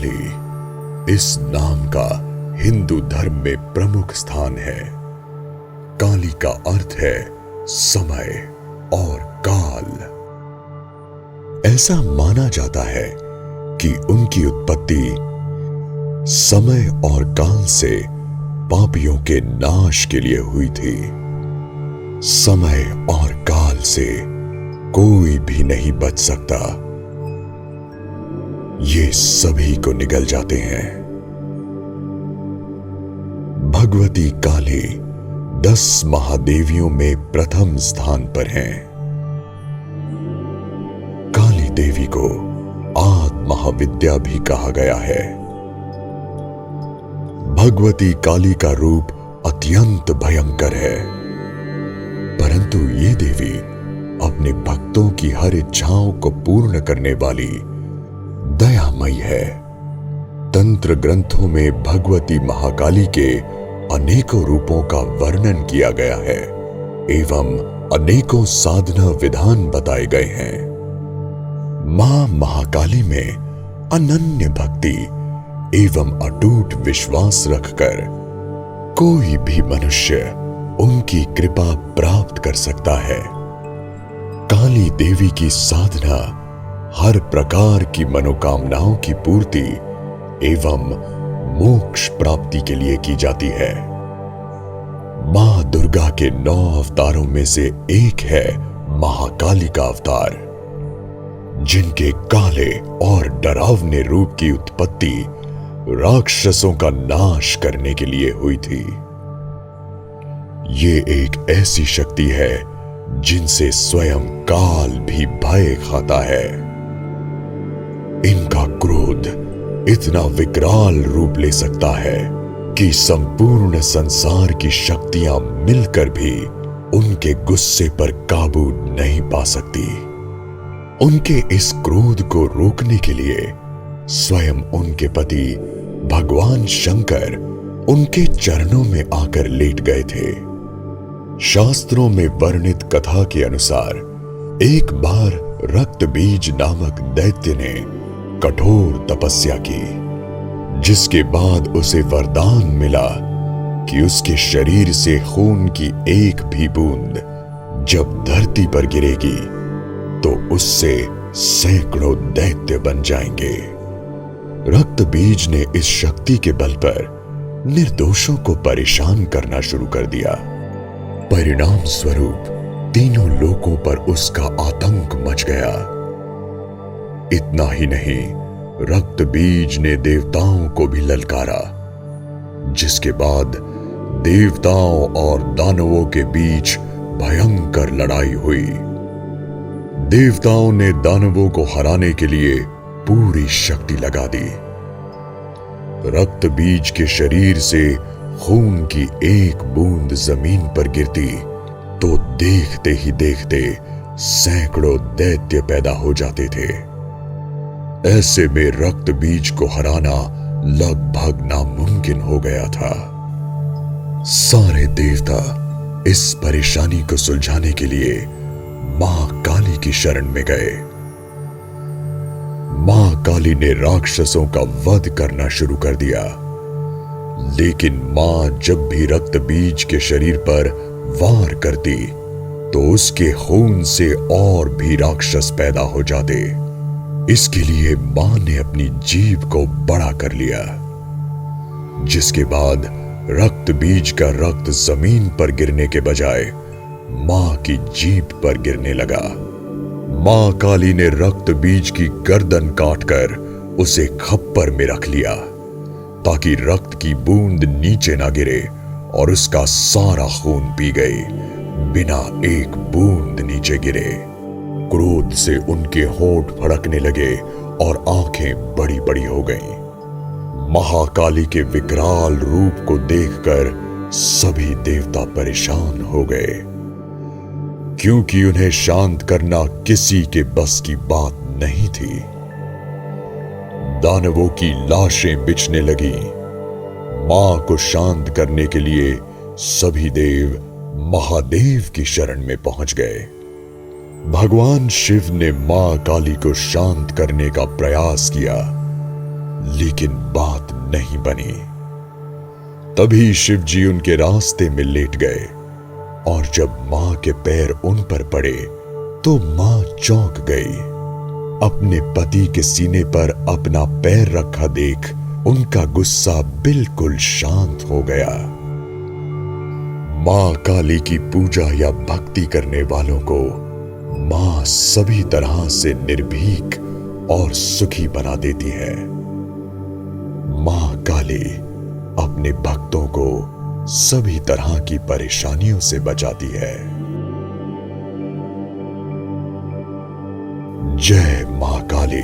काली इस नाम का हिंदू धर्म में प्रमुख स्थान है। काली का अर्थ है समय और काल। ऐसा माना जाता है कि उनकी उत्पत्ति समय और काल से पापियों के नाश के लिए हुई थी। समय और काल से कोई भी नहीं बच सकता, ये सभी को निगल जाते हैं। भगवती काली 10 महादेवियों में प्रथम स्थान पर हैं। काली देवी को आदि महाविद्या भी कहा गया है। भगवती काली का रूप अत्यंत भयंकर है, परंतु ये देवी अपने भक्तों की हर इच्छाओं को पूर्ण करने वाली दयामयी है। तंत्र ग्रंथों में भगवती महाकाली के अनेकों रूपों का वर्णन किया गया है एवं अनेकों साधना विधान बताए गए हैं। मां महाकाली में अनन्य भक्ति एवं अटूट विश्वास रखकर कोई भी मनुष्य उनकी कृपा प्राप्त कर सकता है। काली देवी की साधना हर प्रकार की मनोकामनाओं की पूर्ति एवं मोक्ष प्राप्ति के लिए की जाती है। मां दुर्गा के 9 अवतारों में से एक है महाकाली का अवतार, जिनके काले और डरावने रूप की उत्पत्ति राक्षसों का नाश करने के लिए हुई थी। ये एक ऐसी शक्ति है जिनसे स्वयं काल भी भय खाता है। इनका क्रोध इतना विकराल रूप ले सकता है कि संपूर्ण संसार की शक्तियां मिलकर भी उनके गुस्से पर काबू नहीं पा सकती। उनके इस क्रोध को रोकने के लिए स्वयं उनके पति भगवान शंकर उनके चरणों में आकर लेट गए थे। शास्त्रों में वर्णित कथा के अनुसार एक बार रक्तबीज नामक दैत्य ने कठोर तपस्या की, जिसके बाद उसे वरदान मिला कि उसके शरीर से खून की एक भी बूंद जब धरती पर गिरेगी तो उससे सैकड़ों दैत्य बन जाएंगे। रक्तबीज ने इस शक्ति के बल पर निर्दोषों को परेशान करना शुरू कर दिया। परिणाम स्वरूप तीनों लोकों पर उसका आतंक मच गया। इतना ही नहीं, रक्तबीज ने देवताओं को भी ललकारा, जिसके बाद देवताओं और दानवों के बीच भयंकर लड़ाई हुई। देवताओं ने दानवों को हराने के लिए पूरी शक्ति लगा दी। रक्तबीज के शरीर से खून की एक बूंद जमीन पर गिरती तो देखते ही देखते सैकड़ों दैत्य पैदा हो जाते थे। ऐसे में रक्तबीज को हराना लगभग नामुमकिन हो गया था। सारे देवता इस परेशानी को सुलझाने के लिए मां काली की शरण में गए। मां काली ने राक्षसों का वध करना शुरू कर दिया, लेकिन मां जब भी रक्तबीज के शरीर पर वार करती तो उसके खून से और भी राक्षस पैदा हो जाते। इसके लिए मां ने अपनी जीभ को बड़ा कर लिया, जिसके बाद रक्तबीज का रक्त जमीन पर गिरने के बजाय मां की जीभ पर गिरने लगा। मां काली ने रक्तबीज की गर्दन काटकर उसे खप्पर में रख लिया ताकि रक्त की बूंद नीचे ना गिरे और उसका सारा खून पी गई बिना एक बूंद नीचे गिरे। क्रोध से उनके होंठ फड़कने लगे और आंखें बड़ी बड़ी हो गईं। महाकाली के विकराल रूप को देखकर सभी देवता परेशान हो गए, क्योंकि उन्हें शांत करना किसी के बस की बात नहीं थी। दानवों की लाशें बिछने लगी। मां को शांत करने के लिए सभी देव महादेव की शरण में पहुंच गए। भगवान शिव ने मां काली को शांत करने का प्रयास किया, लेकिन बात नहीं बनी। तभी शिव जी उनके रास्ते में लेट गए और जब मां के पैर उन पर पड़े तो मां चौंक गई। अपने पति के सीने पर अपना पैर रखा देख उनका गुस्सा बिल्कुल शांत हो गया। मां काली की पूजा या भक्ति करने वालों को मां सभी तरह से निर्भीक और सुखी बना देती है। मां काली अपने भक्तों को सभी तरह की परेशानियों से बचाती है। जय मां काली।